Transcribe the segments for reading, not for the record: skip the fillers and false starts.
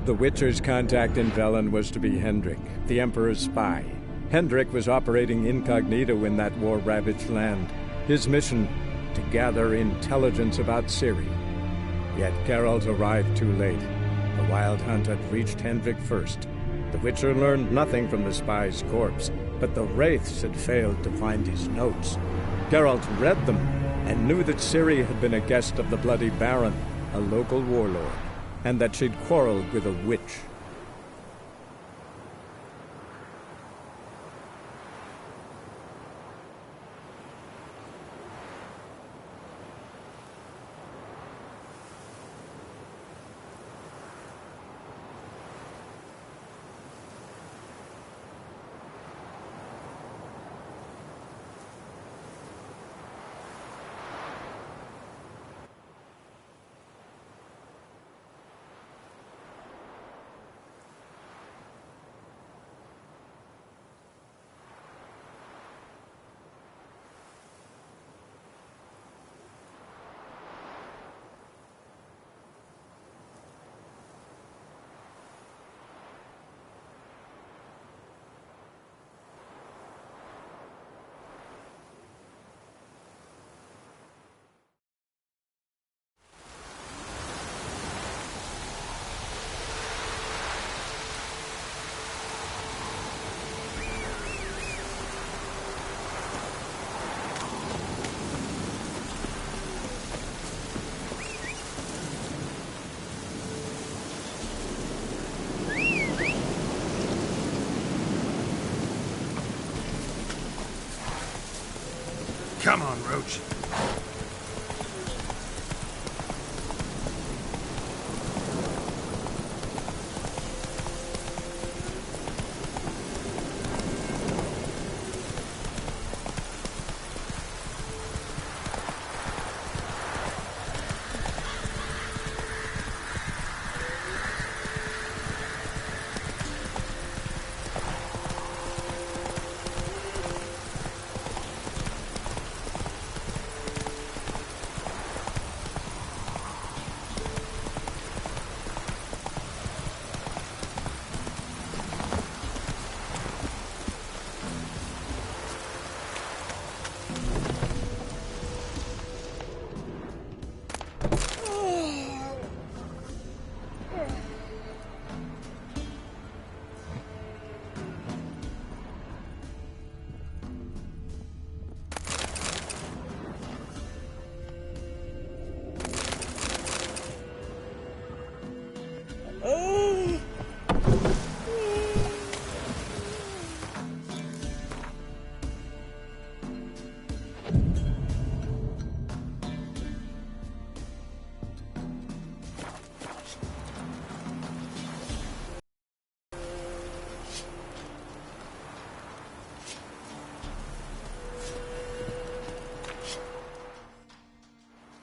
The Witcher's contact in Velen was to be Hendrik, the Emperor's spy. Hendrik was operating incognito in that war-ravaged land. His mission, to gather intelligence about Ciri. Yet Geralt arrived too late. The Wild Hunt had reached Hendrik first. The Witcher learned nothing from the spy's corpse, but the Wraiths had failed to find his notes. Geralt read them, and knew that Ciri had been a guest of the Bloody Baron, a local warlord, and that she'd quarreled with a witch. Come on, Roach.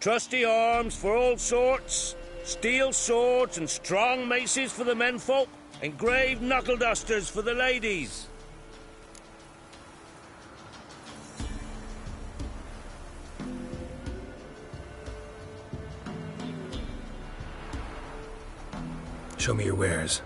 Trusty arms for all sorts, steel swords and strong maces for the menfolk, engraved knuckle dusters for the ladies. Show me your wares.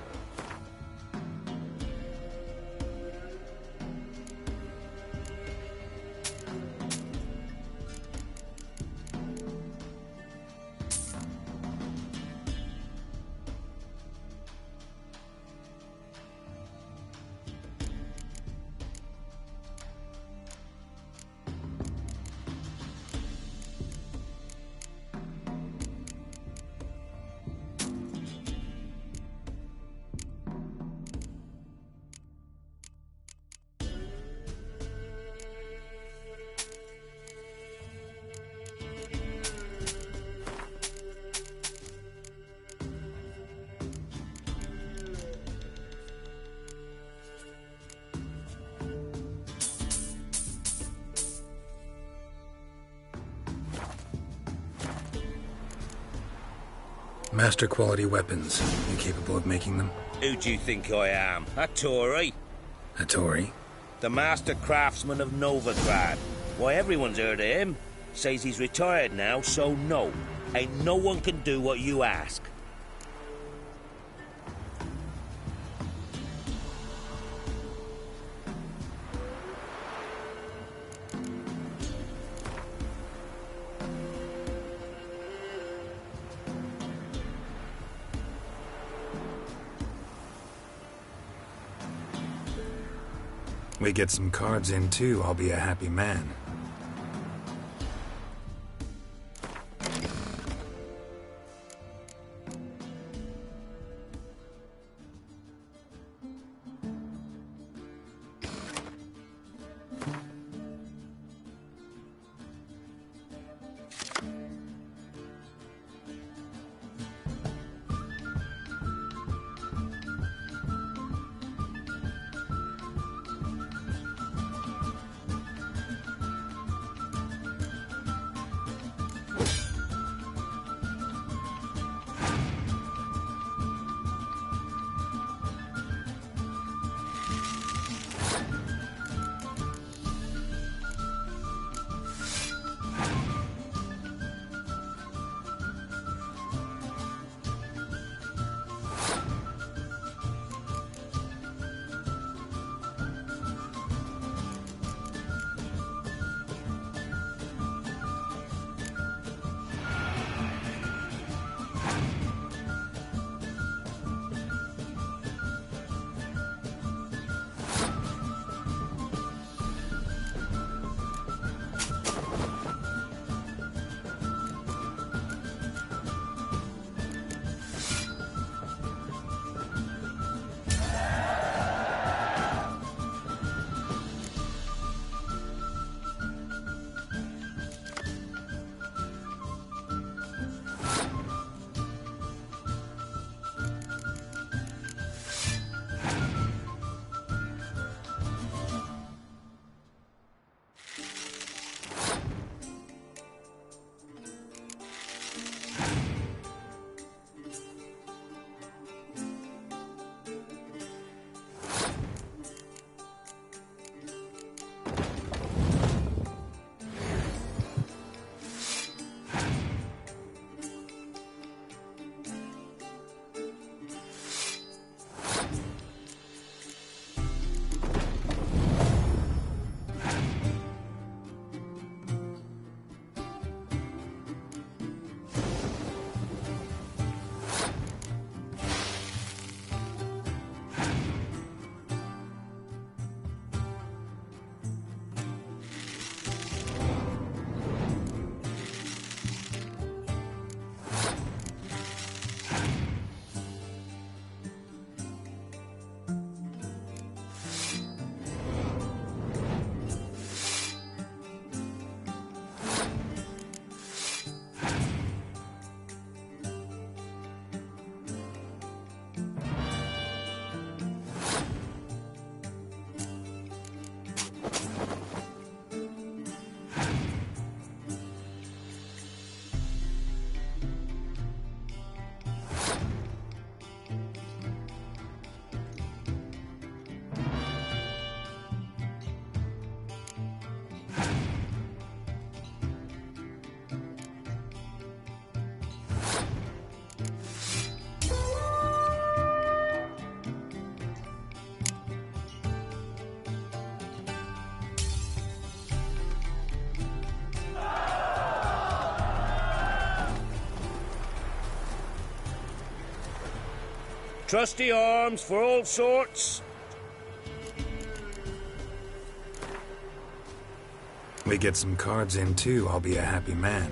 Master quality weapons. You capable of making them? Who do you think I am? A Tory? A Tory? The master craftsman of Novigrad. Why, everyone's heard of him. Says he's retired now, so no. Ain't no one can do what you ask. We get some cards in too, I'll be a happy man. Trusty arms for all sorts. We get some cards in too, I'll be a happy man.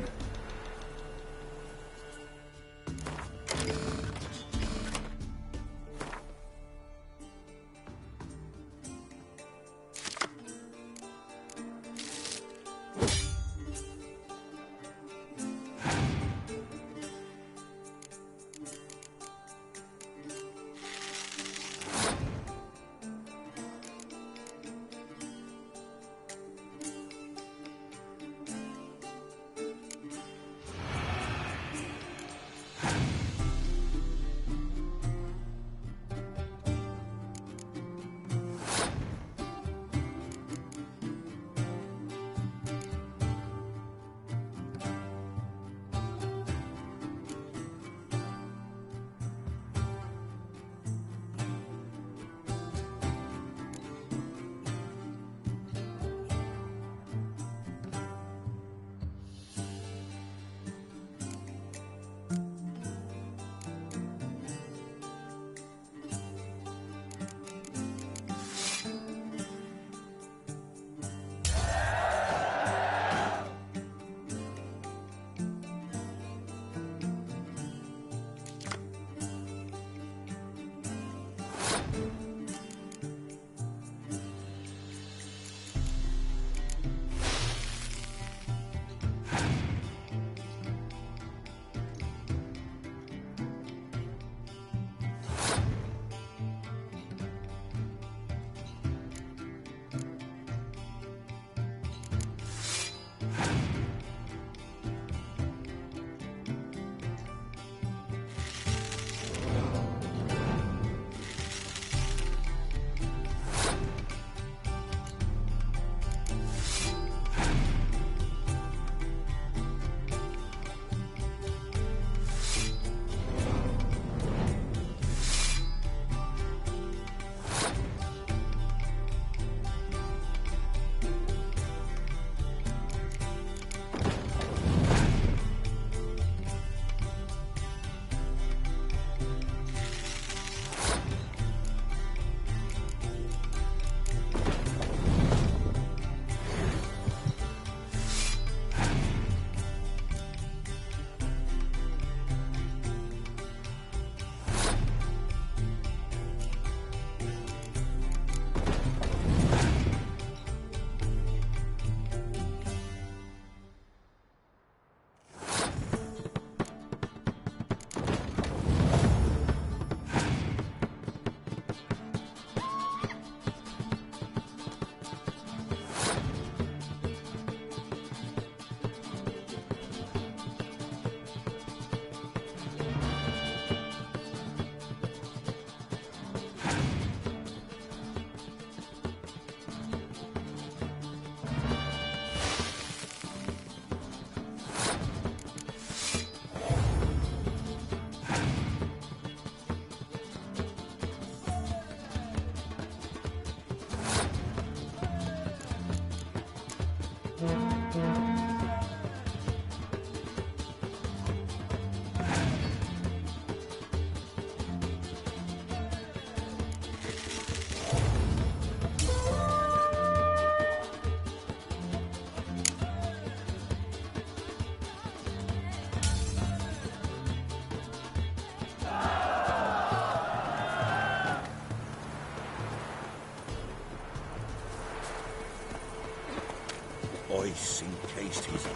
this in case he's...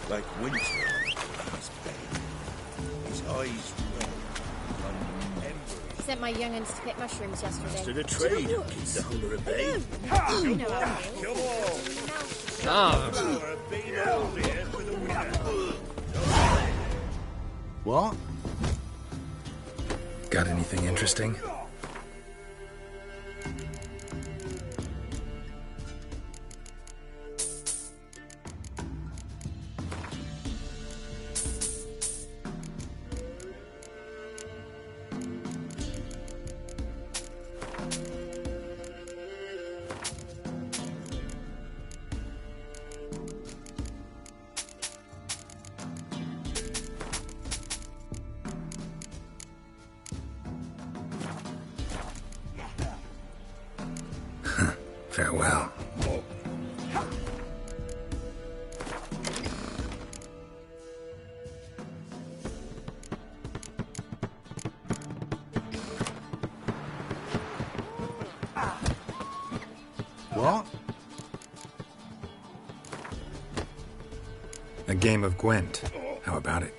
Like winter, he's pale. His eyes red. Sent my young'uns to pick mushrooms yesterday. To the trade and keep the hunger at bay. I know how it Come on! Ah, What? Got anything interesting? Farewell. What? A game of Gwent. How about it?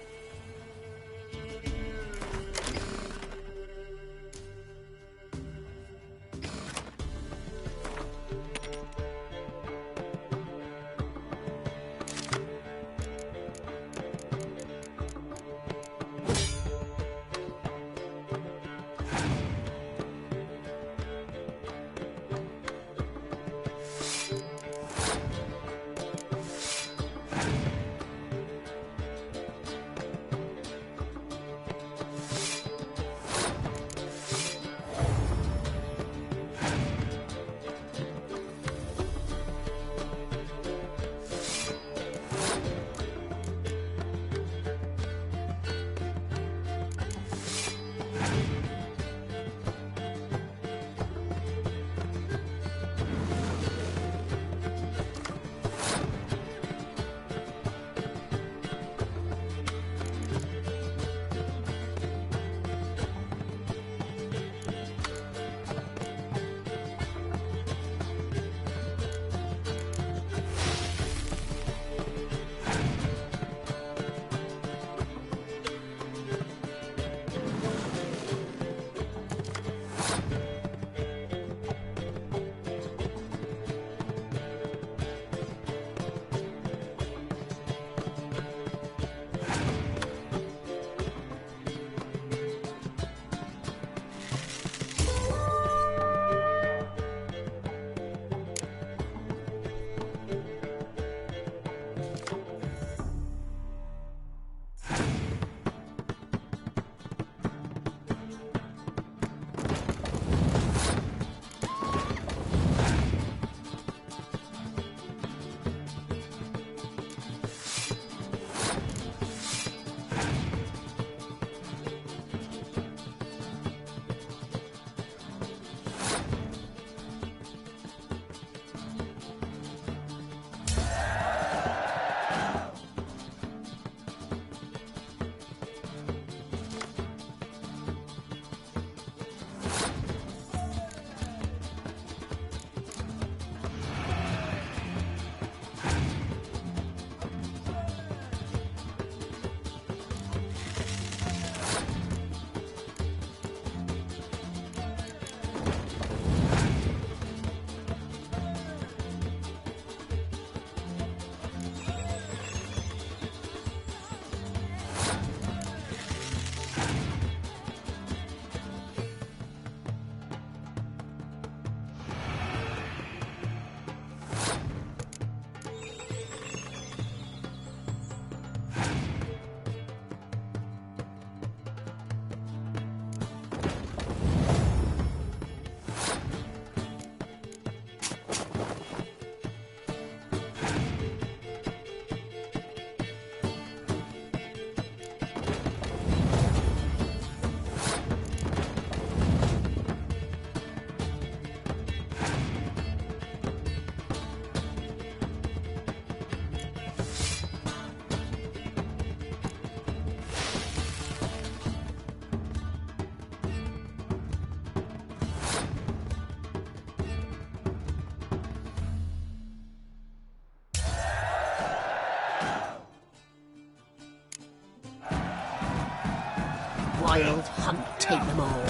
wild hunt take them all.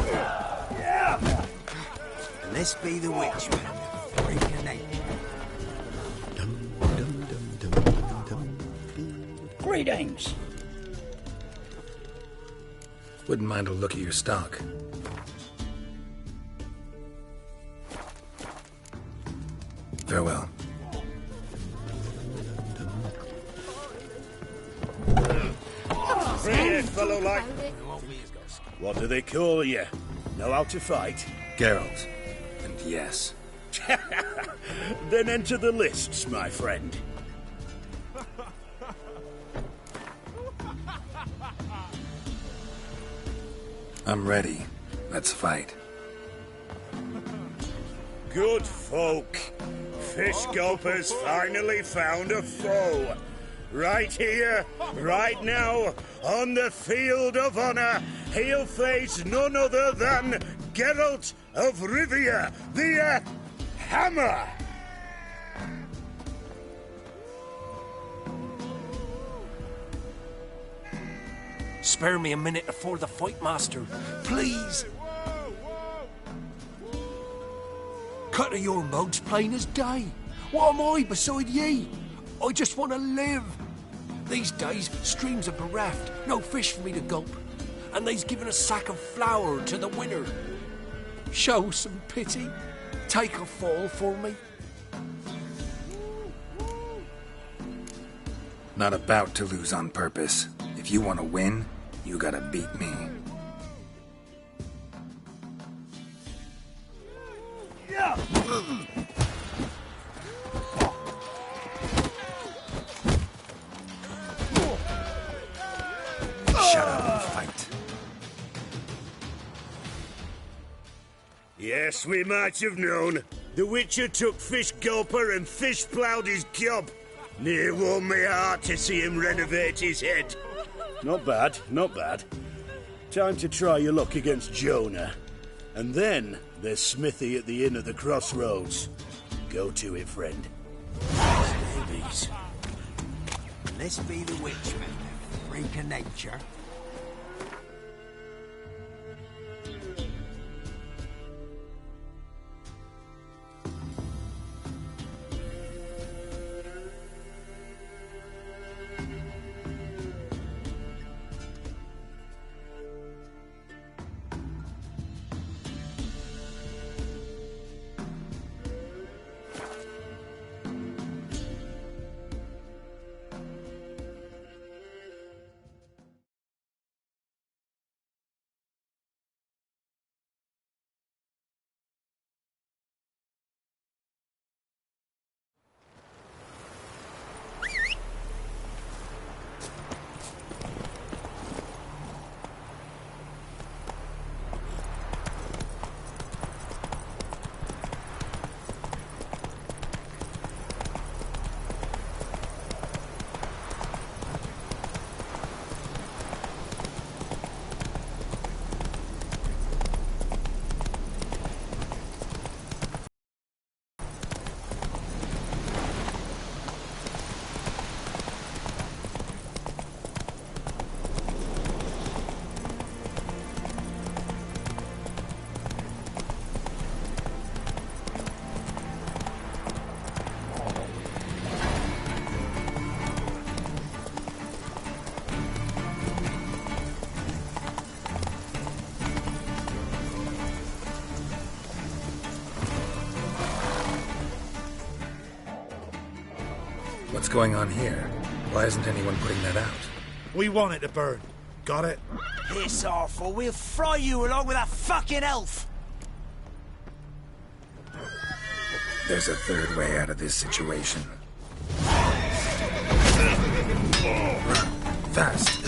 Let's be the witch man. Freak of nature. Greetings. Wouldn't mind a look at your stock. Farewell. Bring it, fellow like. What do they call you? Know how to fight? Geralt. And yes. Then enter the lists, my friend. I'm ready. Let's fight. Good folk. Fish Gulper's finally found a foe. Right here, right now, on the field of honor, he'll face none other than Geralt of Rivia, the Hammer. Spare me a minute before the fight, master. Please. Cut of your mug's plain as day. What am I beside ye? I just want to live. These days, streams are bereft, no fish for me to gulp. And they's given a sack of flour to the winner. Show some pity. Take a fall for me. Not about to lose on purpose. If you want to win, you gotta beat me. Shut up and fight. Yes, we might have known. The Witcher took Fish Gulper and fish ploughed his gob. Near warmed me heart to see him renovate his head. Not bad, not bad. Time to try your luck against Jonah. And then there's Smithy at the Inn of the Crossroads. Go to it, friend. Babies. Let's be the witch man. Freak of nature. What's going on here? Why isn't anyone putting that out? We want it to burn. Got it? Piss off, or we'll fry you along with a fucking elf! There's a third way out of this situation. Run. Fast.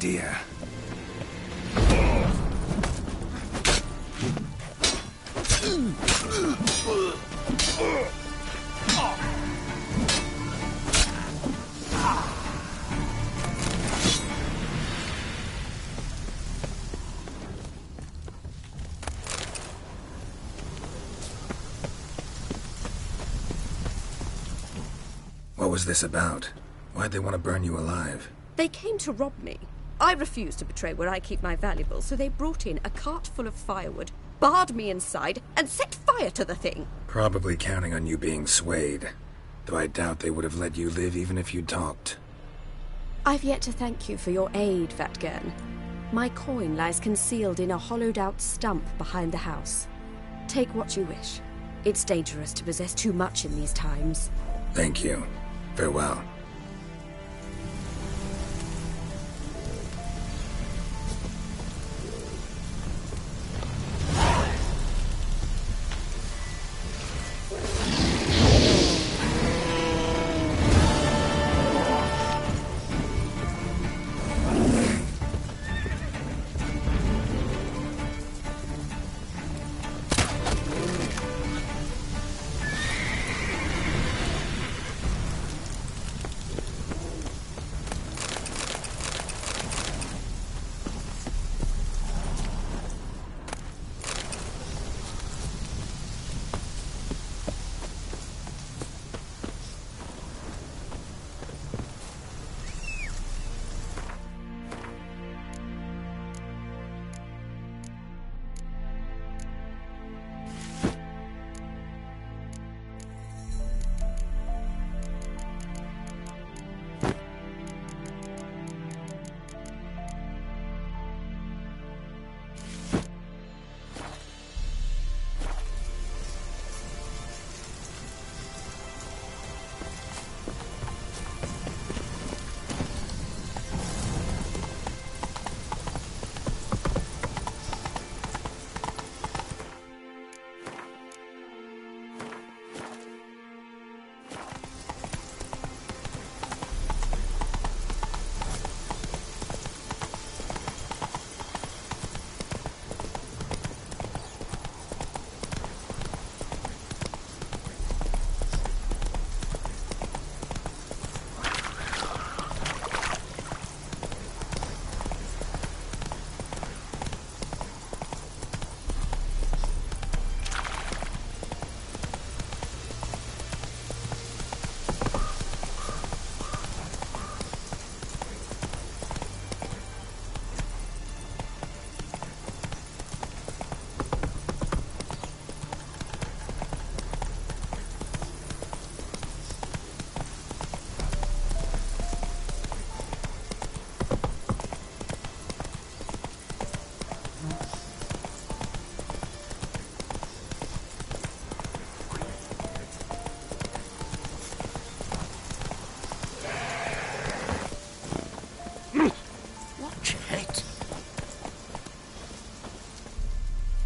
idea. What was this about? Why'd they want to burn you alive? They came to rob me. I refused to betray where I keep my valuables, so they brought in a cart full of firewood, barred me inside, and set fire to the thing. Probably counting on you being swayed. Though I doubt they would have let you live even if you talked. I've yet to thank you for your aid, Vatgern. My coin lies concealed in a hollowed-out stump behind the house. Take what you wish. It's dangerous to possess too much in these times. Thank you. Farewell.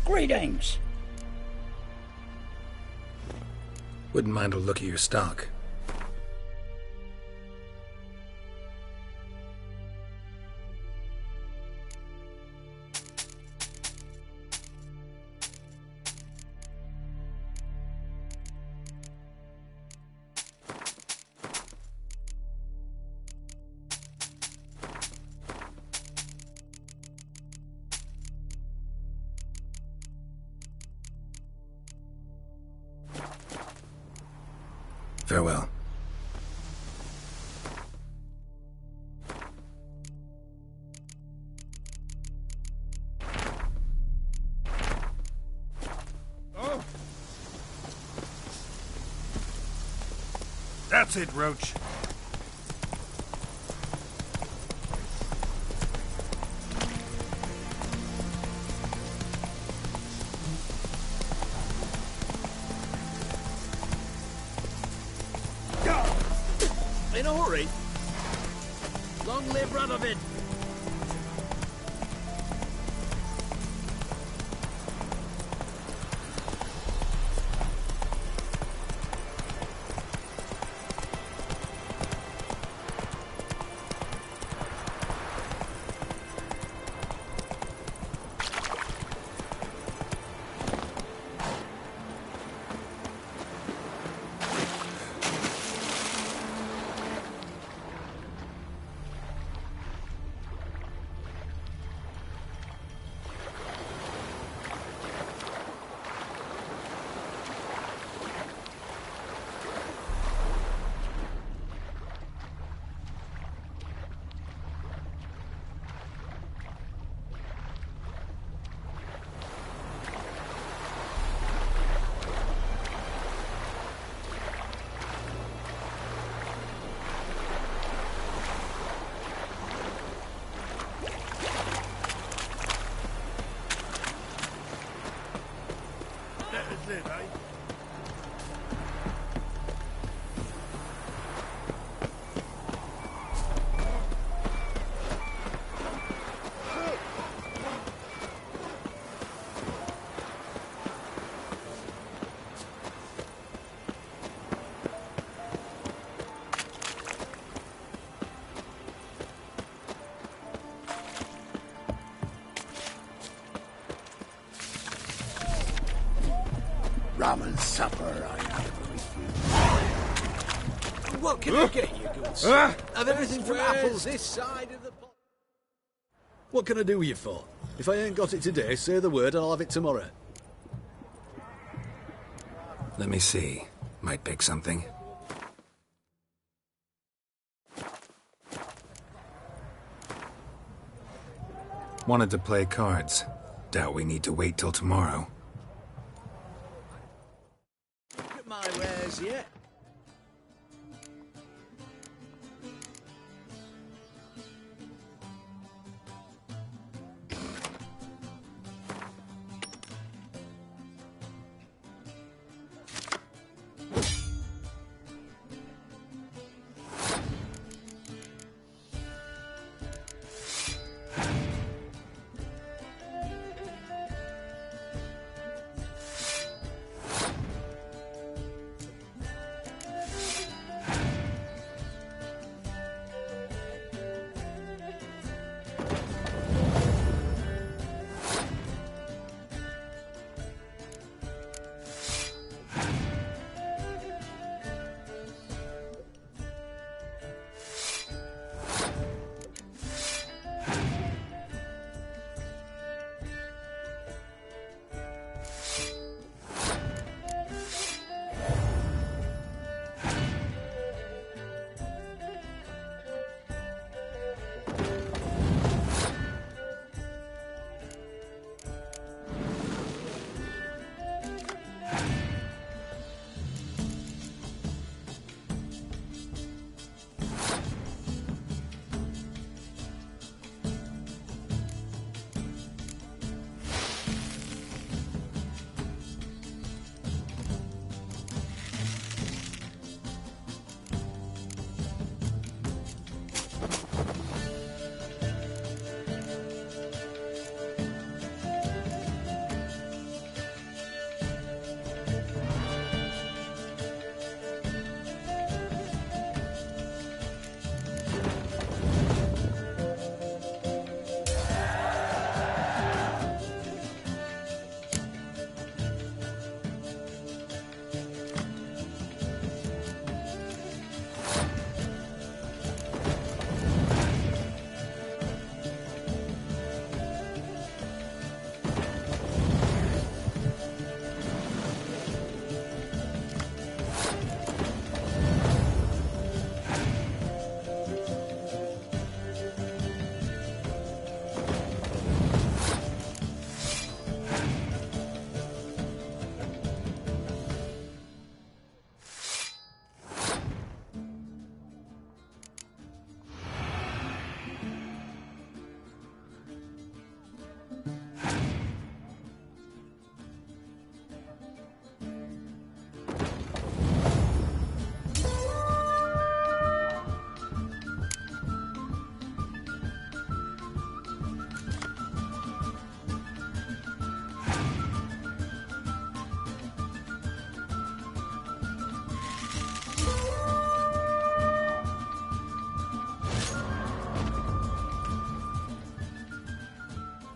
Greetings. Wouldn't mind a look at your stock. Farewell. Oh! That's it, Roach. In a hurry? Long live Radovid! live, eh? Rum and supper, I have What can I get you, goods? Have everything from apples this side of the pot. What can I do with you for? If I ain't got it today, say the word and I'll have it tomorrow. Let me see. Might pick something. Wanted to play cards. Doubt we need to wait till tomorrow. Look at my wares yet.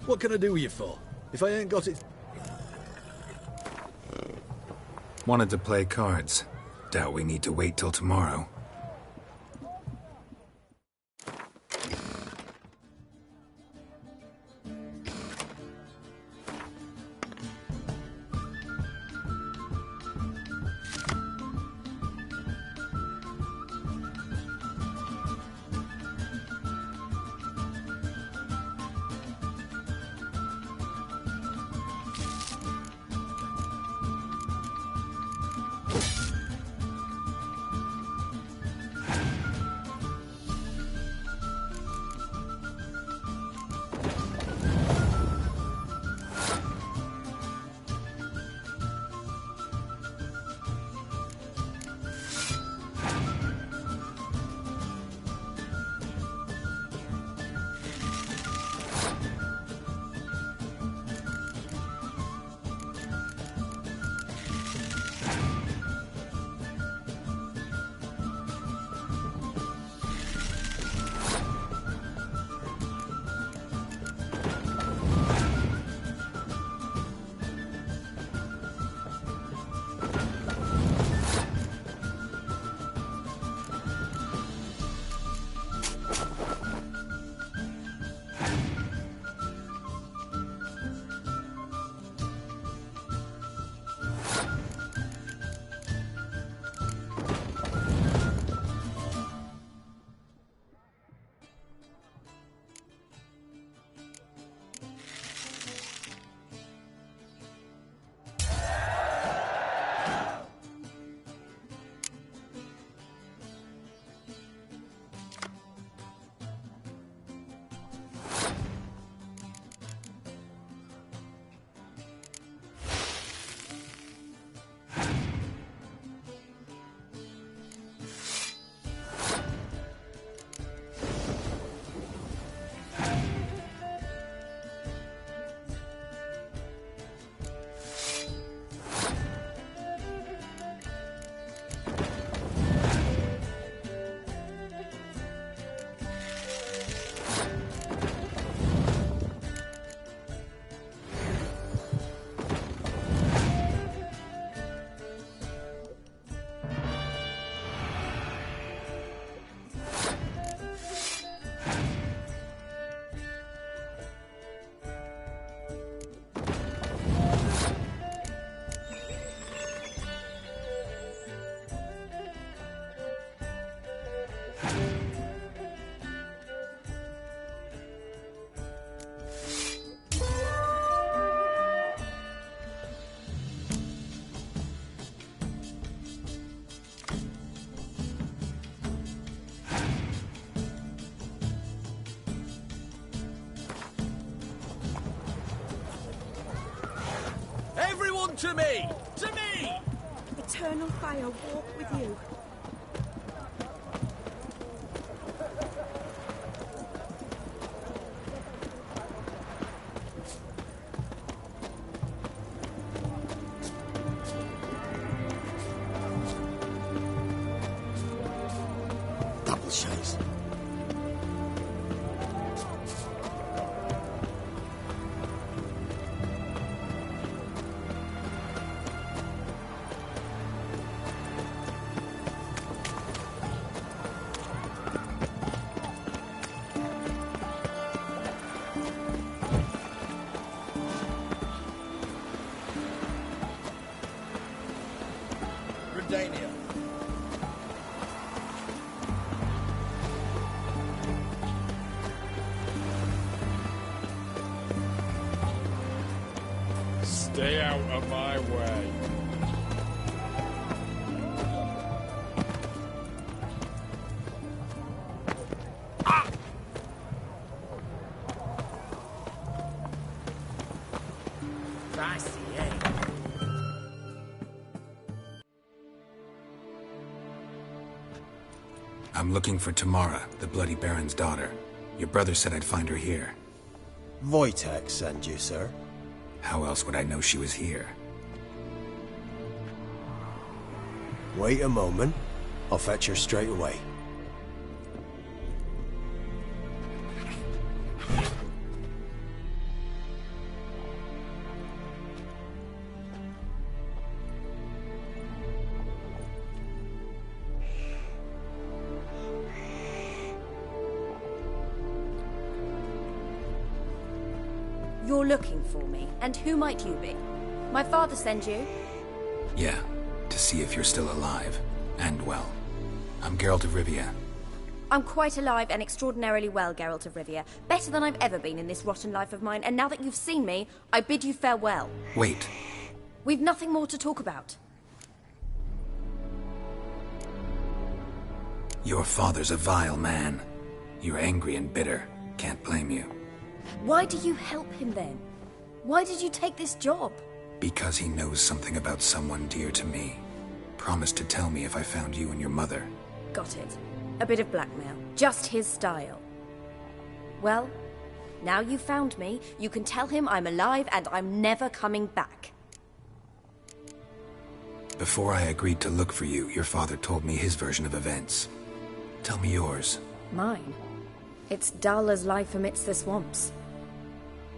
What can I do with you for? If I ain't got it... Wanted to play cards. Doubt we need to wait till tomorrow. To me! To me! Eternal fire walk with you. Double chase. Redania. Stay out of my way. I'm looking for Tamara, the Bloody Baron's daughter. Your brother said I'd find her here. Wojtek send you, sir. How else would I know she was here? Wait a moment. I'll fetch her straight away. You're looking for me, and who might you be? My father send you? Yeah, to see if you're still alive. And well. I'm Geralt of Rivia. I'm quite alive and extraordinarily well, Geralt of Rivia. Better than I've ever been in this rotten life of mine, and now that you've seen me, I bid you farewell. Wait. We've nothing more to talk about. Your father's a vile man. You're angry and bitter. Can't blame you. Why do you help him then? Why did you take this job? Because he knows something about someone dear to me. Promised to tell me if I found you and your mother. Got it. A bit of blackmail. Just his style. Well, now you've found me, you can tell him I'm alive and I'm never coming back. Before I agreed to look for you, your father told me his version of events. Tell me yours. Mine? It's dull as life amidst the swamps.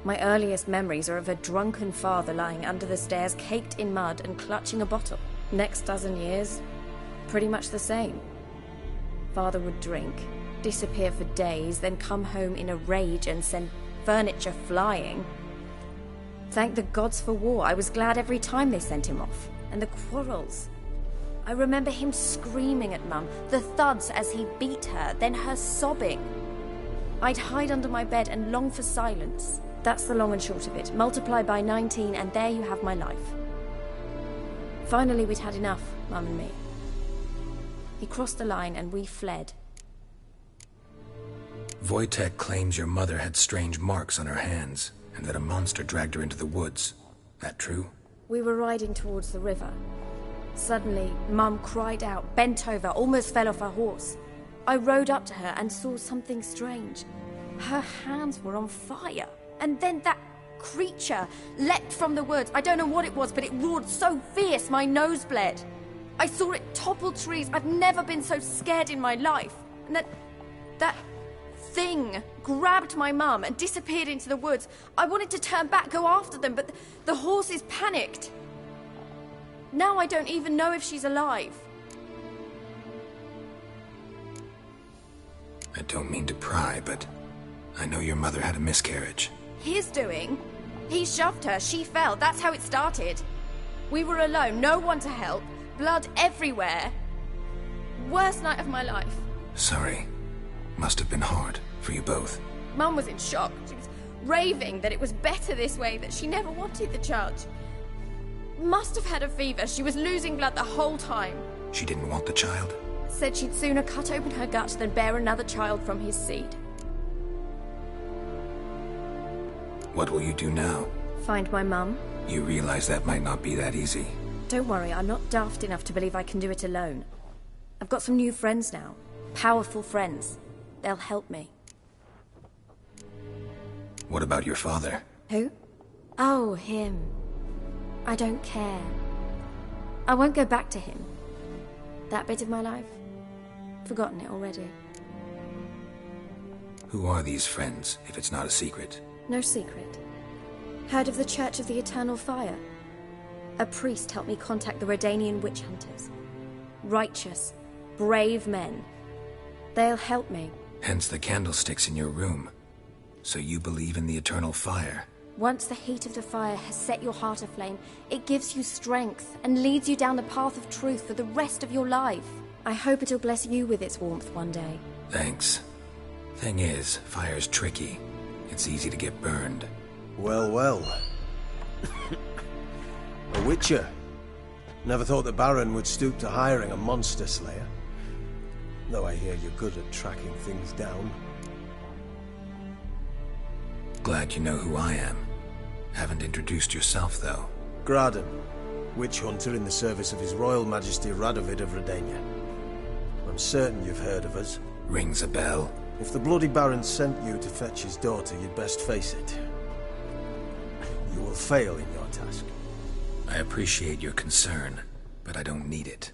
My earliest memories are of a drunken father lying under the stairs, caked in mud and clutching a bottle. Next dozen years, pretty much the same. Father would drink, disappear for days, then come home in a rage and send furniture flying. Thank the gods for war. I was glad every time they sent him off. And the quarrels. I remember him screaming at Mum, the thuds as he beat her, then her sobbing. I'd hide under my bed and long for silence. That's the long and short of it. Multiply by 19 and there you have my life. Finally we'd had enough, Mum and me. He crossed the line and we fled. Wojtek claims your mother had strange marks on her hands, and that a monster dragged her into the woods. That true? We were riding towards the river. Suddenly, Mum cried out, bent over, almost fell off her horse. I rode up to her and saw something strange. Her hands were on fire. And then that creature leapt from the woods. I don't know what it was, but it roared so fierce my nose bled. I saw it topple trees. I've never been so scared in my life. And that thing grabbed my mum and disappeared into the woods. I wanted to turn back, go after them, but the horses panicked. Now I don't even know if she's alive. I don't mean to pry, but I know your mother had a miscarriage. His doing? He shoved her, she fell, that's how it started. We were alone, no one to help, blood everywhere. Worst night of my life. Sorry. Must have been hard for you both. Mum was in shock. She was raving that it was better this way, that she never wanted the child. Must have had a fever. She was losing blood the whole time. She didn't want the child? Said she'd sooner cut open her gut than bear another child from his seed. What will you do now? Find my mum, You realize that might not be that easy. Don't worry, I'm not daft enough to believe I can do it alone. I've got some new friends now. Powerful friends. They'll help me. What about your father? Who? Oh, him. I don't care. I won't go back to him. That bit of my life? Forgotten it already. Who are these friends, if it's not a secret? No secret. Heard of the Church of the Eternal Fire? A priest helped me contact the Redanian witch hunters. Righteous, brave men. They'll help me. Hence the candlesticks in your room. So you believe in the eternal fire? Once the heat of the fire has set your heart aflame, it gives you strength and leads you down the path of truth for the rest of your life. I hope it'll bless you with its warmth one day. Thanks. Thing is, fire's tricky. It's easy to get burned. Well, well. A witcher. Never thought the Baron would stoop to hiring a monster slayer. Though I hear you're good at tracking things down. Glad you know who I am. Haven't introduced yourself, though. Graden, witch hunter in the service of His Royal Majesty Radovid of Redania. I'm certain you've heard of us. Rings a bell. If the bloody Baron sent you to fetch his daughter, you'd best face it. You will fail in your task. I appreciate your concern, but I don't need it.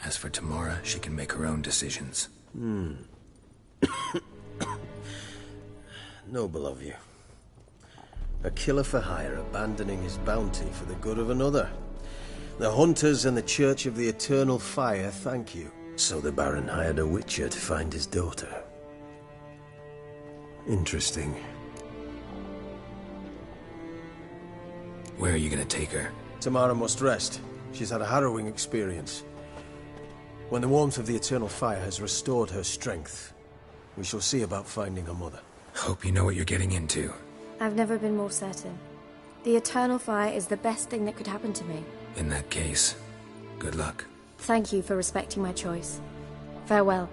As for Tamara, she can make her own decisions. Noble of you. A killer for hire abandoning his bounty for the good of another. The hunters and the Church of the Eternal Fire thank you. So the Baron hired a witcher to find his daughter. Interesting. Where are you gonna take her? Tamara must rest. She's had a harrowing experience. When the warmth of the Eternal Fire has restored her strength, we shall see about finding her mother. Hope you know what you're getting into. I've never been more certain. The Eternal Fire is the best thing that could happen to me. In that case, good luck. Thank you for respecting my choice. Farewell.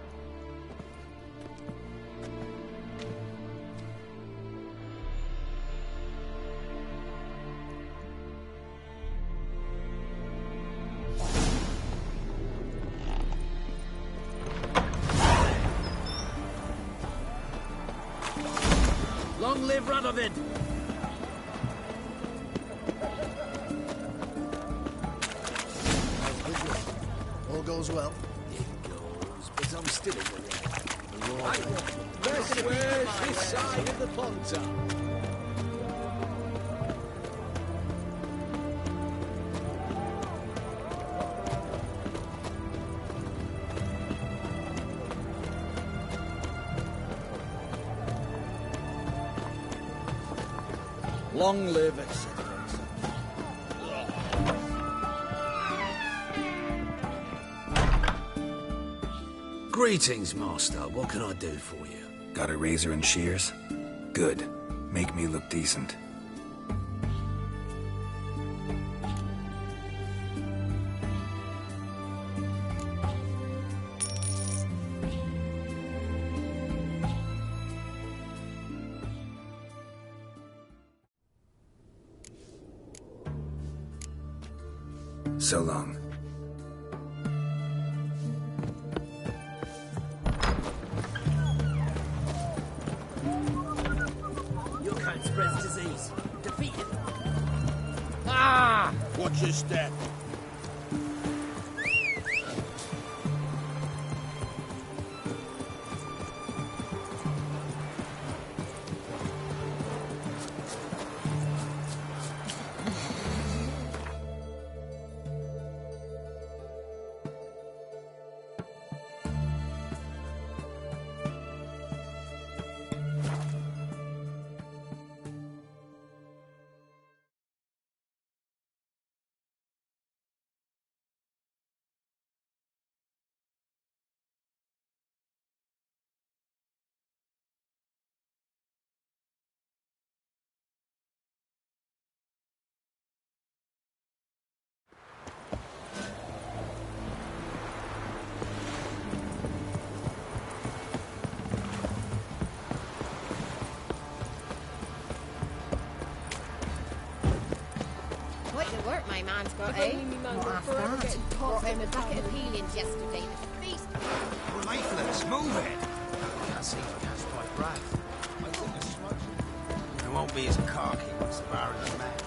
Long live Radovid! All goes well. It goes, but I'm still in the way. Best where's this side of the ponta? Long live, etc. Greetings, Master. What can I do for you? Got a razor and shears? Good. Make me look decent. So long. Your kind spreads disease. Defeat it. Ah! Watch your step. the work my man's got, eh? Not after that. Brought him a bucket of peelings yesterday. The feast. We're lifeless. Move it. I can't see if I catch my breath. I think the smoke. It won't be as cocky once the Baron's met.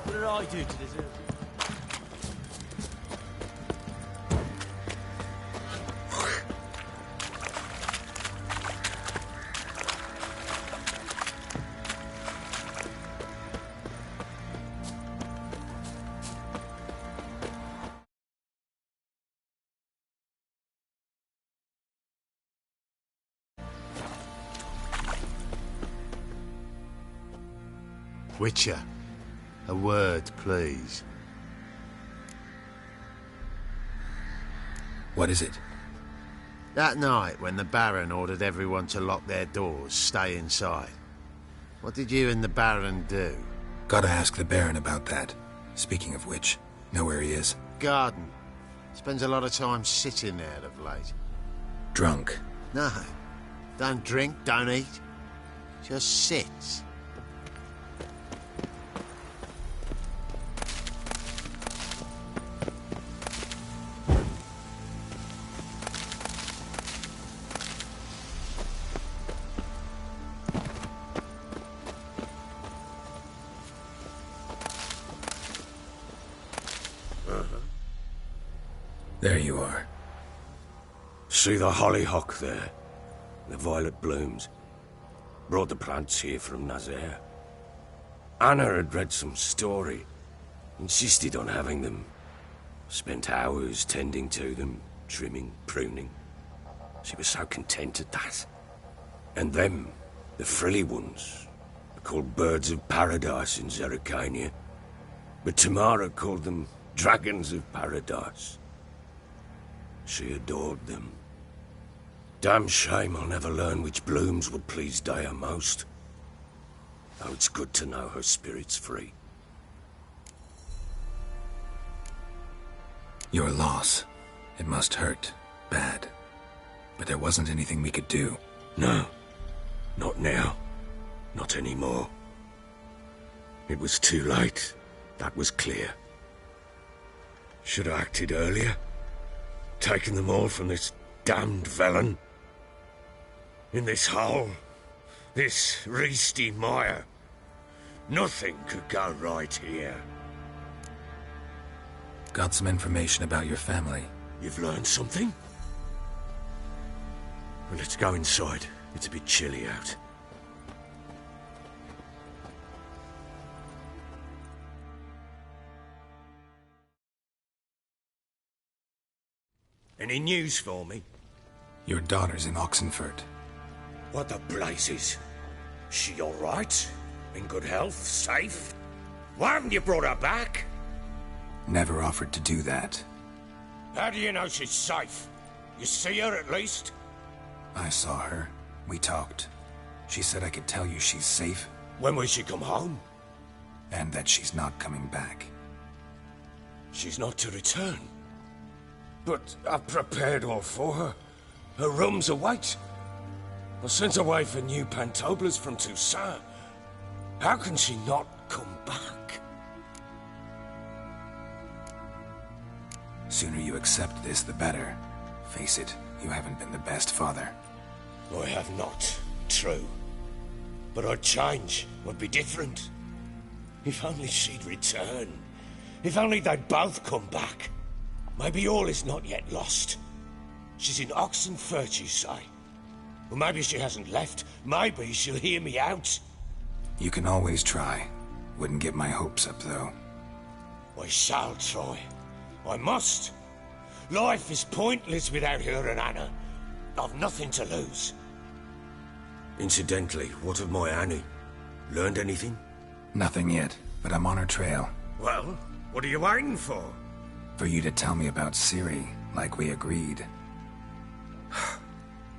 What did I do to deserve it? Witcher, a word, please. What is it? That night when the Baron ordered everyone to lock their doors, stay inside. What did you and the Baron do? Gotta ask the Baron about that. Speaking of which, know where he is? Garden. Spends a lot of time sitting there of late. Drunk. No. Don't drink, don't eat. Just sits. There you are. See the hollyhock there? The violet blooms. Brought the plants here from Nazaire. Anna had read some story. Insisted on having them. Spent hours tending to them, trimming, pruning. She was so content at that. And them, the frilly ones, are called birds of paradise in Zerrikania. But Tamara called them dragons of paradise. She adored them. Damn shame I'll never learn which blooms would please Dea most. Though it's good to know her spirit's free. Your loss. It must hurt. Bad. But there wasn't anything we could do. No. Not now. Not anymore. It was too late. That was clear. Should have acted earlier. Taken them all from this damned Velen. In this hole. This reesty mire. Nothing could go right here. Got some information about your family. You've learned something? Well, let's go inside. It's a bit chilly out. Any news for me? Your daughter's in Oxenfurt. What the blazes? She all right? In good health? Safe? Why haven't you brought her back? Never offered to do that. How do you know she's safe? You see her at least? I saw her. We talked. She said I could tell you she's safe. When will she come home? And that she's not coming back. She's not to return. But I've prepared all for her. Her rooms await. I sent away for new pantoblas from Toussaint. How can she not come back? Sooner you accept this, the better. Face it, you haven't been the best father. I have not, true. But I'd change, would be different. If only she'd return. If only they'd both come back. Maybe all is not yet lost. She's in Oxenfurt, you say? Well, maybe she hasn't left. Maybe she'll hear me out. You can always try. Wouldn't get my hopes up, though. I shall try. I must. Life is pointless without her and Anna. I've nothing to lose. Incidentally, what of my Annie? Learned anything? Nothing yet, but I'm on her trail. Well, what are you waiting for? For you to tell me about Ciri, like we agreed.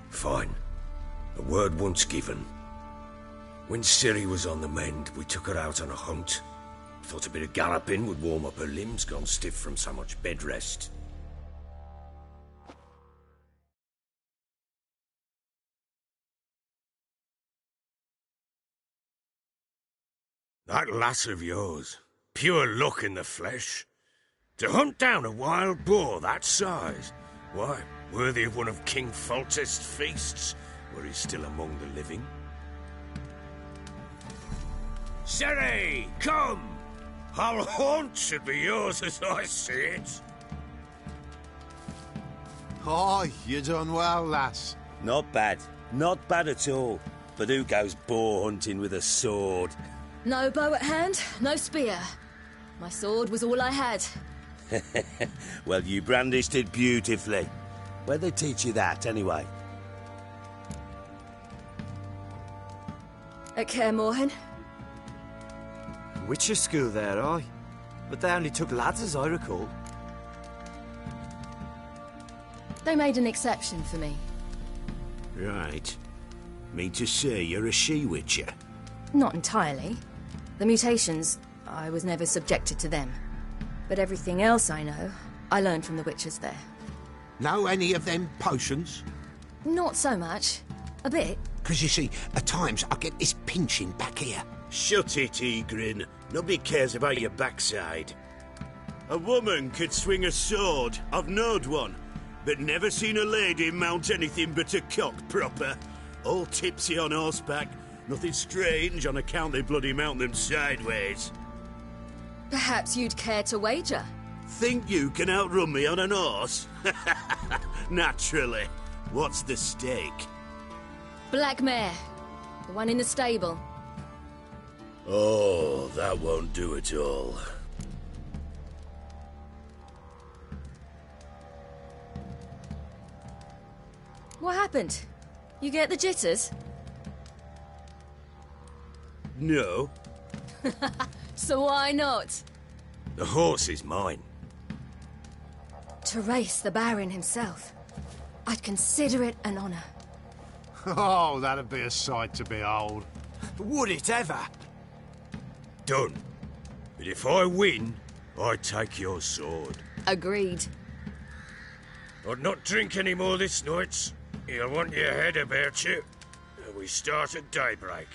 Fine. A word once given. When Ciri was on the mend, we took her out on a hunt. Thought a bit of galloping would warm up her limbs, gone stiff from so much bed rest. That lass of yours, pure luck in the flesh. To hunt down a wild boar that size, why, worthy of one of King Foltest's feasts, were he still among the living. Sere, come! Hull Haunt should be yours as I see it. Oh, you done well, lass. Not bad. Not bad at all. But who goes boar hunting with a sword? No bow at hand, no spear. My sword was all I had. Well, you brandished it beautifully. Where'd they teach you that, anyway? At Kaer Witcher school there, aye. But they only took lads, as I recall. They made an exception for me. Right. Mean to say you're a she-witcher? Not entirely. The mutations, I was never subjected to them. But everything else I know, I learned from the witches there. Know any of them potions? Not so much. A bit. 'Cause you see, at times I get this pinching back here. Shut it, Egrin. Nobody cares about your backside. A woman could swing a sword. I've knowed one. But never seen a lady mount anything but a cock proper. All tipsy on horseback. Nothing strange on account they bloody mount them sideways. Perhaps you'd care to wager? Think you can outrun me on an horse? Naturally. What's the stake? Black mare. The one in the stable. Oh, that won't do at all. What happened? You get the jitters? No. So why not? The horse is mine. To race the Baron himself. I'd consider it an honour. Oh, that'd be a sight to behold. Would it ever? Done. But if I win, I take your sword. Agreed. I'd not drink any more this night. You'll want your head about you. We start at daybreak.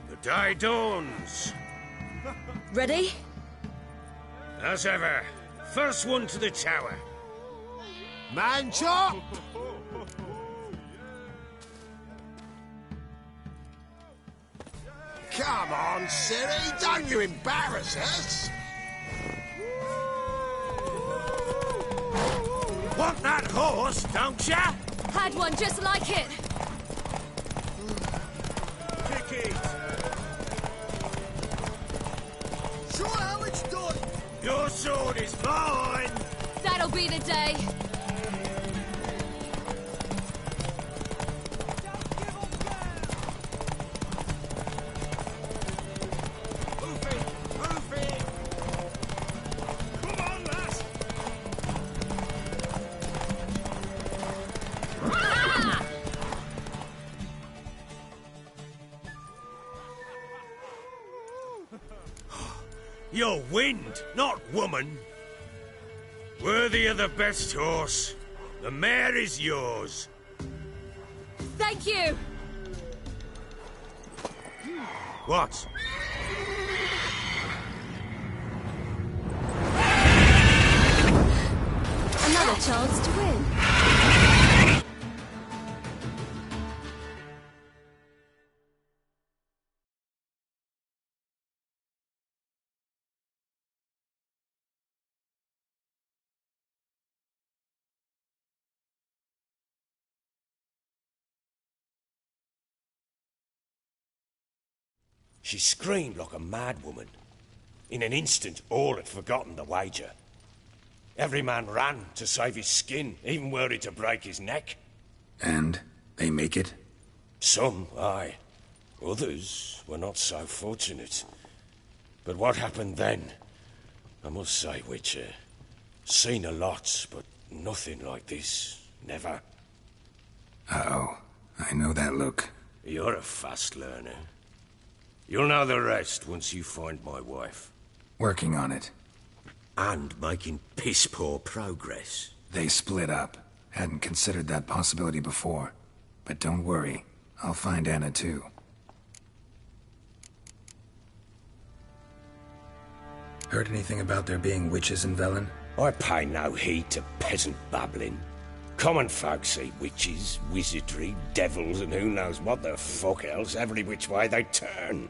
The day dawns. Ready? As ever. First one to the tower. Man chop! Come on, Siri, don't you embarrass us! Want that horse, don't ya? Had one just like it. Kick it. Show how it's done! Your sword is mine! That'll be the day. You're wind, not woman. Worthy of the best horse. The mare is yours. Thank you. What? Another chance to win. She screamed like a mad woman. In an instant, all had forgotten the wager. Every man ran to save his skin, even worried to break his neck. And they make it? Some, aye. Others were not so fortunate. But what happened then? I must say, Witcher, seen a lot, but nothing like this. Never. Uh-oh. I know that look. You're a fast learner. You'll know the rest once you find my wife. Working on it. And making piss-poor progress. They split up. Hadn't considered that possibility before. But don't worry. I'll find Anna too. Heard anything about there being witches in Velen? I pay no heed to peasant babbling. Common folk see witches, wizardry, devils, and who knows what the fuck else every which way they turn.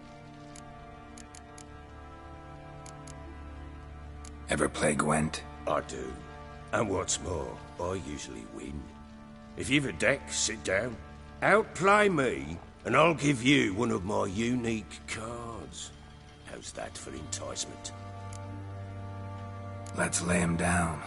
Ever play Gwent? I do. And what's more, I usually win. If you've a deck, sit down. Outplay me, and I'll give you one of my unique cards. How's that for enticement? Let's lay him down.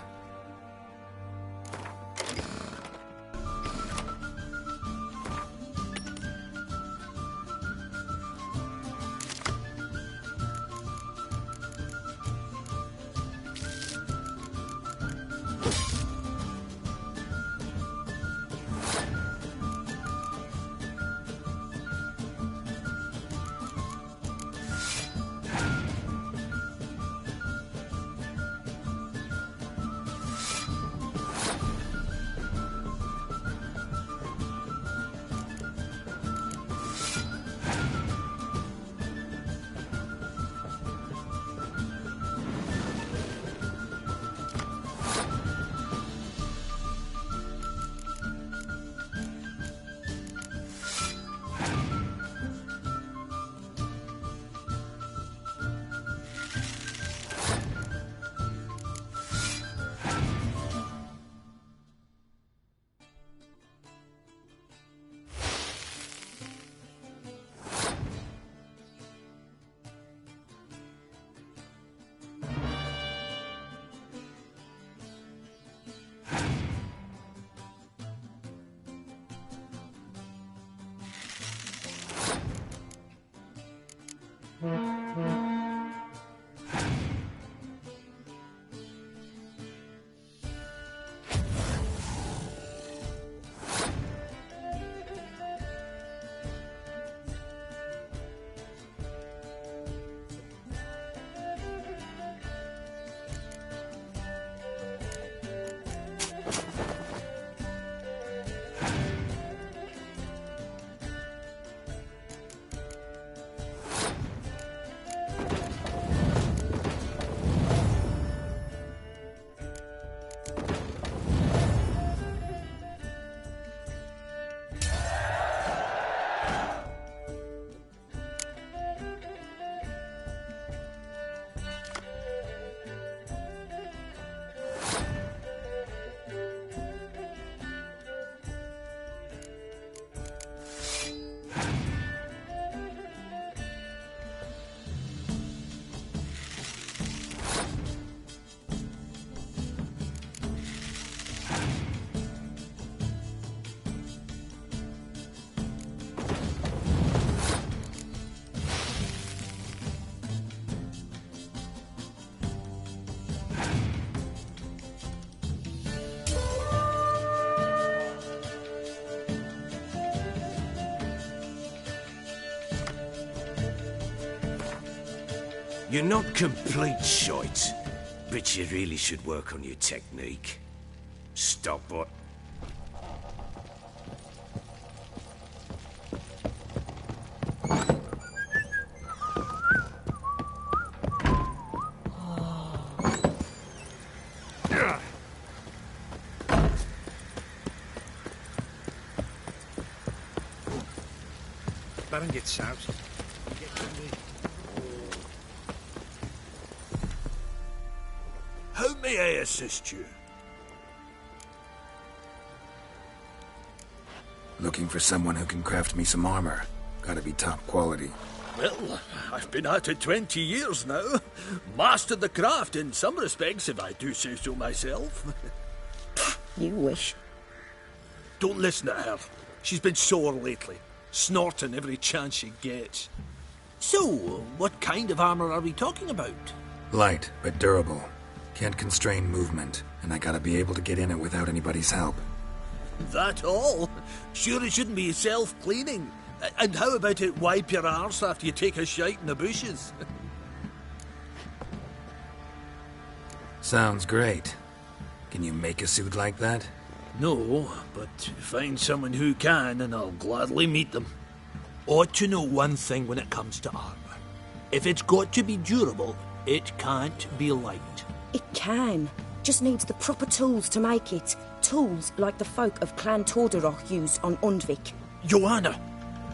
You're not complete shite, but you really should work on your technique. Stop what? Baron gets out. How may I assist you? Looking for someone who can craft me some armor. Gotta be top quality. Well, I've been at it 20 years now. Mastered the craft in some respects, if I do say so myself. You wish. Don't listen to her. She's been sore lately, snorting every chance she gets. So, what kind of armor are we talking about? Light, but durable. Can't constrain movement, and I gotta be able to get in it without anybody's help. That all? Sure it shouldn't be self-cleaning. And how about it wipe your arse after you take a shite in the bushes? Sounds great. Can you make a suit like that? No, but find someone who can and I'll gladly meet them. Ought to know one thing when it comes to armor. If it's got to be durable, it can't be light. It can. Just needs the proper tools to make it. Tools like the folk of Clan Torderoch use on Undvik. Joanna!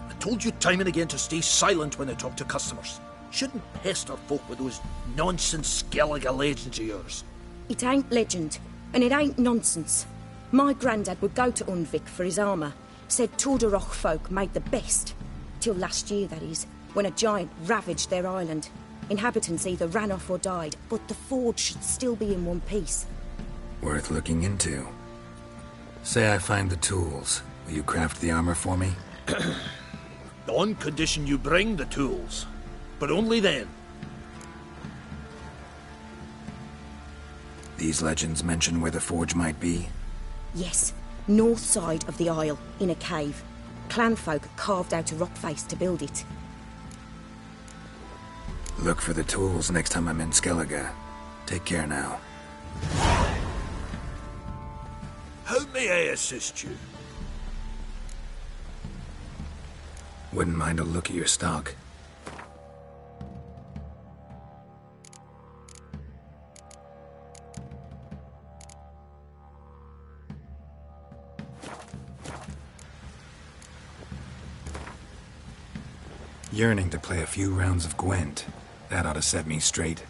I told you time and again to stay silent when I talk to customers. Shouldn't pester folk with those nonsense Skellige legends of yours. It ain't legend, and it ain't nonsense. My granddad would go to Undvik for his armour. Said Torderoch folk made the best. Till last year, that is, when a giant ravaged their island. Inhabitants either ran off or died, but the forge should still be in one piece. Worth looking into. Say I find the tools. Will you craft the armor for me? On condition you bring the tools. But only then. These legends mention where the forge might be? Yes, north side of the isle, in a cave. Clanfolk carved out a rock face to build it. Look for the tools next time I'm in Skellige. Take care now. How may I assist you? Wouldn't mind a look at your stock. Yearning to play a few rounds of Gwent. That ought to set me straight.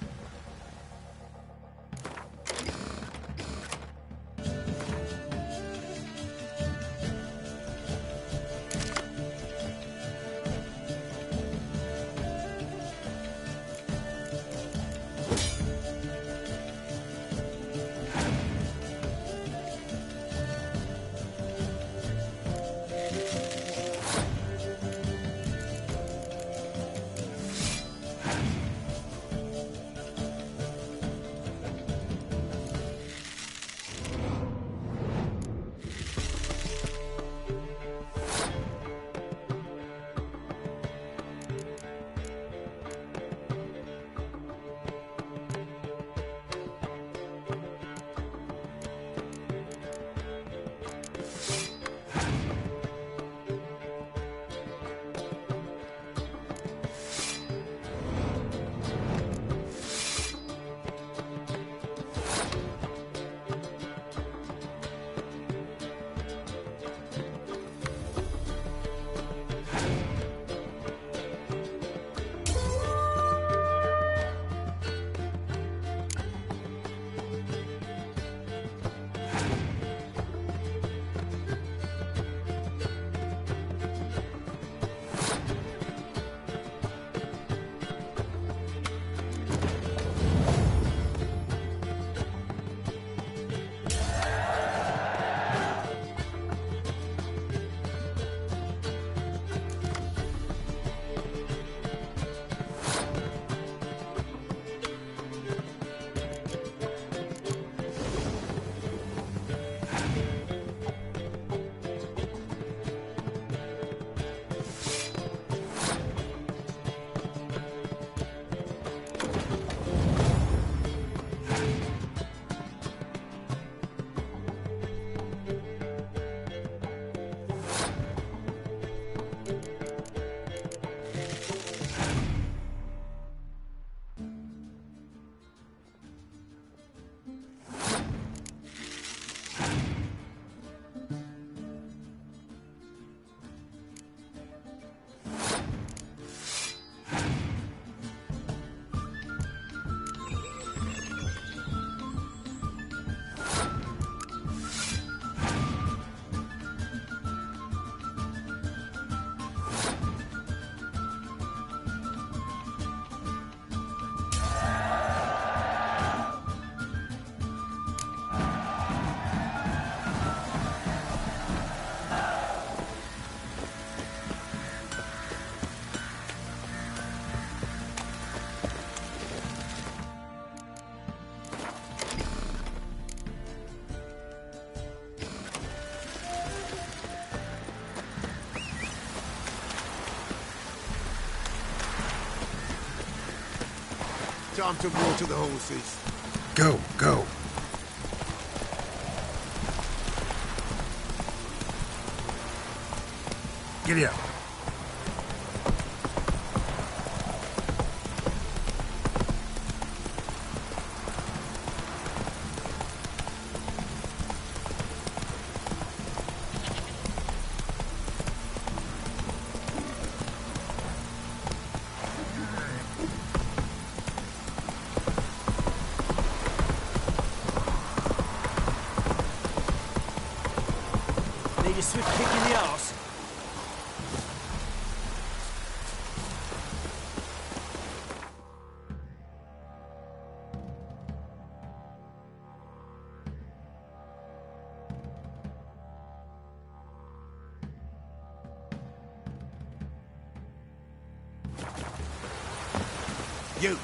Time to water the horses. Go, go. Giddy up. Need a swift kick in the arse. You.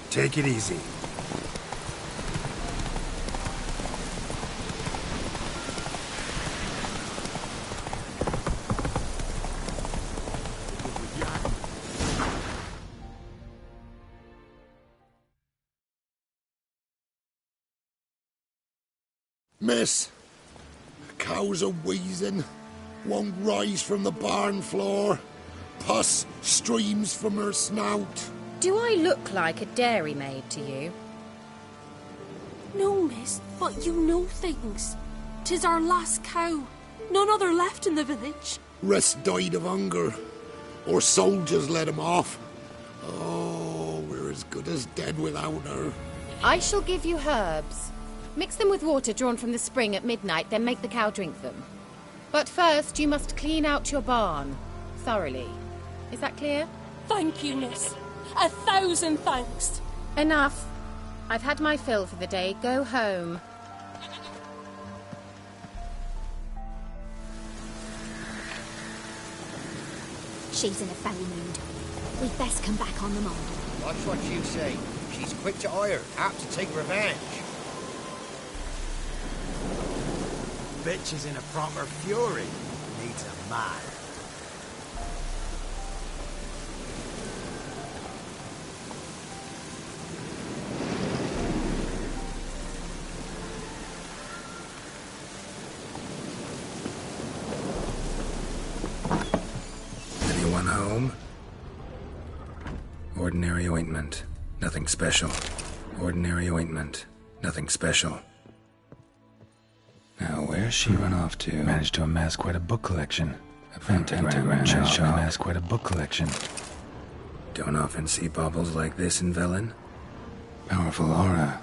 Take it easy. Miss, cows are wheezing, won't rise from the barn floor. Pus streams from her snout. Do I look like a dairymaid to you? No, miss, but you know things. 'Tis our last cow. None other left in the village. Rest died of hunger, or soldiers let him off. Oh, we're as good as dead without her. I shall give you herbs. Mix them with water drawn from the spring at midnight, then make the cow drink them. But first, you must clean out your barn thoroughly. Is that clear? Thank you, miss. 1,000 thanks. Enough. I've had my fill for the day. Go home. She's in a foul mood. We'd best come back on the mob. Watch what you say. She's quick to ire, apt to take revenge. bitch is in a proper fury. Needs a man. Anyone home? Ordinary ointment. Nothing special. Ordinary ointment. Nothing special. Now, where's she run off to? Managed to amass quite a book collection. A pentagram managed to amass quite a book collection. Don't often see baubles like this in Velen. Powerful aura.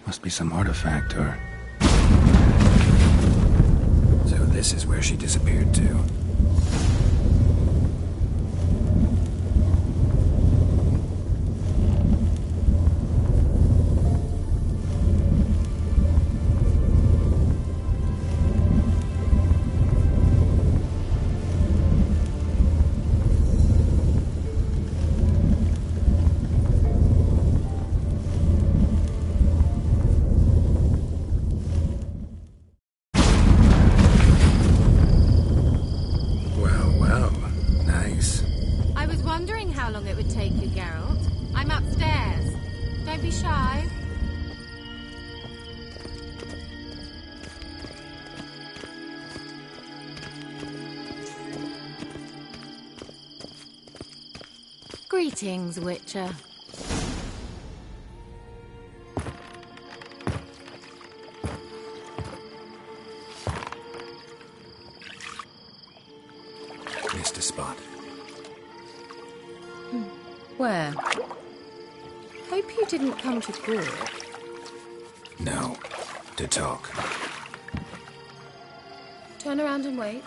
Must be some artifact or... So this is where she disappeared to. Greetings, Witcher. Missed a spot. Where? Hope you didn't come to talk. No, to talk. Turn around and wait.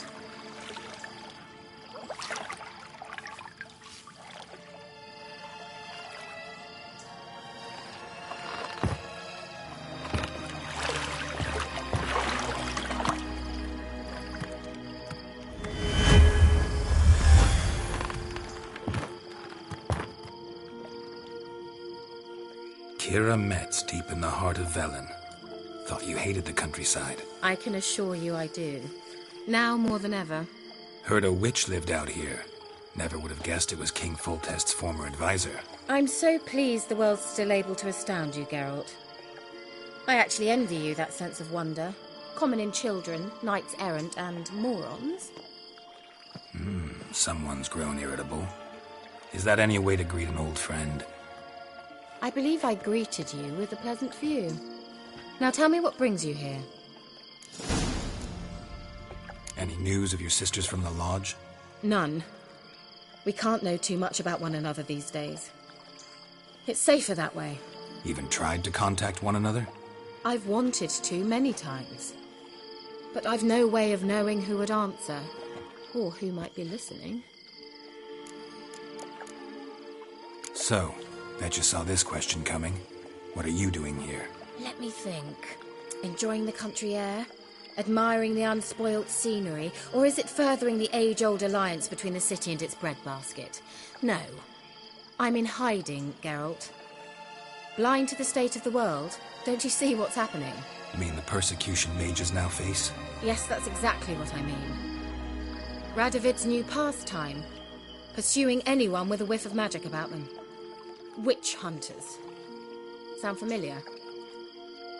Kira Metz, deep in the heart of Velen. Thought you hated the countryside. I can assure you I do. Now more than ever. Heard a witch lived out here. Never would have guessed it was King Foltest's former advisor. I'm so pleased the world's still able to astound you, Geralt. I actually envy you that sense of wonder. Common in children, knights errant, and morons. Someone's grown irritable. Is that any way to greet an old friend? I believe I greeted you with a pleasant view. Now tell me what brings you here. Any news of your sisters from the lodge? None. We can't know too much about one another these days. It's safer that way. Even tried to contact one another? I've wanted to many times. But I've no way of knowing who would answer, or who might be listening. So, bet you saw this question coming. What are you doing here? Let me think. Enjoying the country air? Admiring the unspoilt scenery? Or is it furthering the age-old alliance between the city and its breadbasket? No. I'm in hiding, Geralt. Blind to the state of the world? Don't you see what's happening? You mean the persecution mages now face? Yes, that's exactly what I mean. Radovid's new pastime. Pursuing anyone with a whiff of magic about them. Witch hunters. Sound familiar?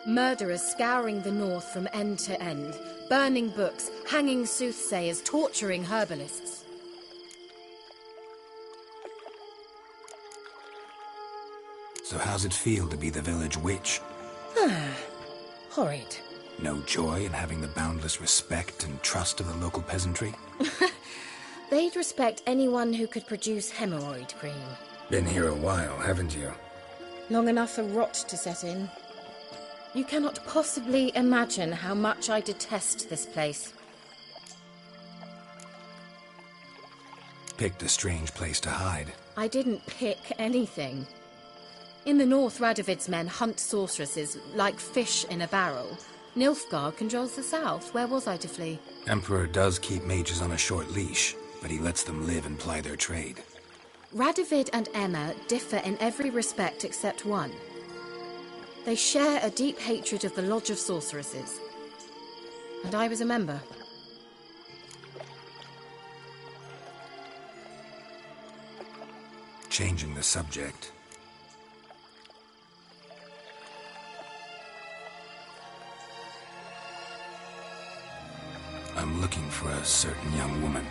Murderers scouring the north from end to end, burning books, hanging soothsayers, torturing herbalists. So how's it feel to be the village witch? Horrid. No joy in having the boundless respect and trust of the local peasantry? They'd respect anyone who could produce hemorrhoid cream. Been here a while, haven't you? Long enough for rot to set in. You cannot possibly imagine how much I detest this place. Picked a strange place to hide. I didn't pick anything. In the north, Radovid's men hunt sorceresses like fish in a barrel. Nilfgaard controls the south. Where was I to flee? Emperor does keep mages on a short leash, but he lets them live and ply their trade. Radovid and Emma differ in every respect except one. They share a deep hatred of the Lodge of Sorceresses. And I was a member. Changing the subject. I'm looking for a certain young woman.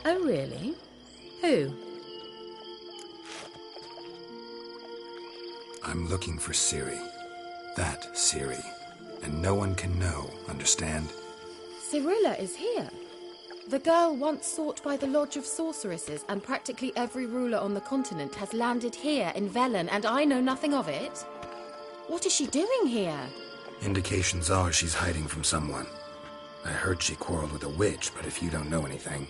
Oh, really? Who? I'm looking for Ciri. That Ciri. And no one can know, understand? Cirilla is here. The girl once sought by the Lodge of Sorceresses, and practically every ruler on the continent has landed here in Velen, and I know nothing of it. What is she doing here? Indications are she's hiding from someone. I heard she quarreled with a witch, but if you don't know anything,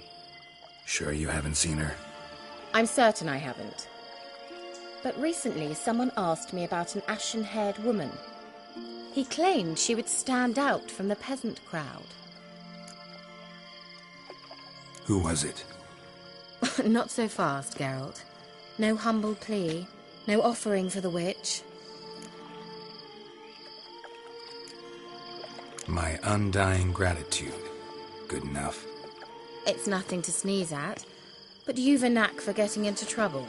sure you haven't seen her? I'm certain I haven't. But recently someone asked me about an ashen-haired woman. He claimed she would stand out from the peasant crowd. Who was it? Not so fast, Geralt. No humble plea, no offering for the witch. My undying gratitude. Good enough. It's nothing to sneeze at, but you've a knack for getting into trouble.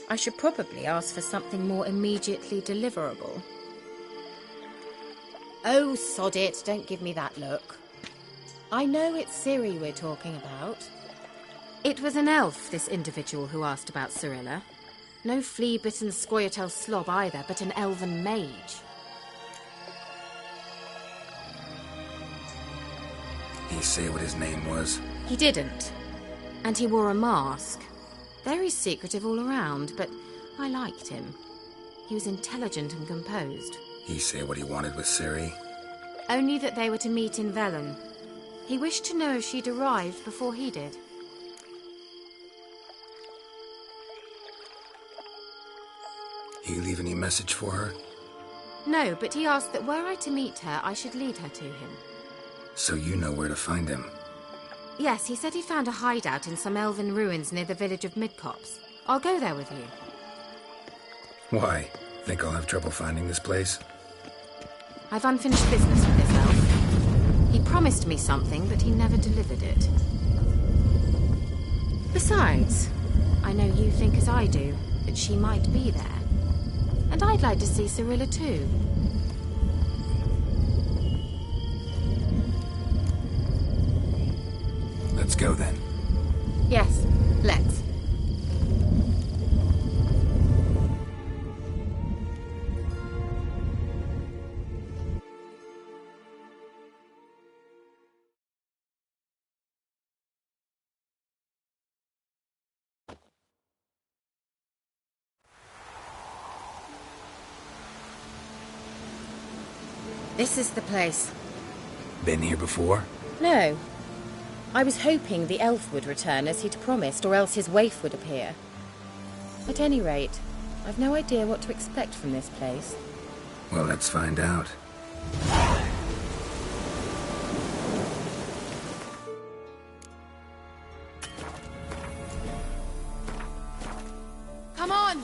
I should probably ask for something more immediately deliverable. Oh, sod it, don't give me that look. I know it's Ciri we're talking about. It was an elf, this individual who asked about Cirilla. No flea-bitten Scoia'tael slob either, but an elven mage. He say what his name was? He didn't. And he wore a mask. Very secretive all around, but I liked him. He was intelligent and composed. He say what he wanted with Ciri? Only that they were to meet in Velen. He wished to know if she'd arrived before he did. He leave any message for her? No, but he asked that were I to meet her, I should lead her to him. So you know where to find him? Yes, he said he found a hideout in some elven ruins near the village of Midcopse. I'll go there with you. Why? Think I'll have trouble finding this place? I've unfinished business with this elf. He promised me something, but he never delivered it. Besides, I know you think as I do, that she might be there. And I'd like to see Cirilla too. Let's go then. Yes, let's. This is the place. Been here before? No. I was hoping the elf would return as he'd promised, or else his waif would appear. At any rate, I've no idea what to expect from this place. Well, let's find out. Come on!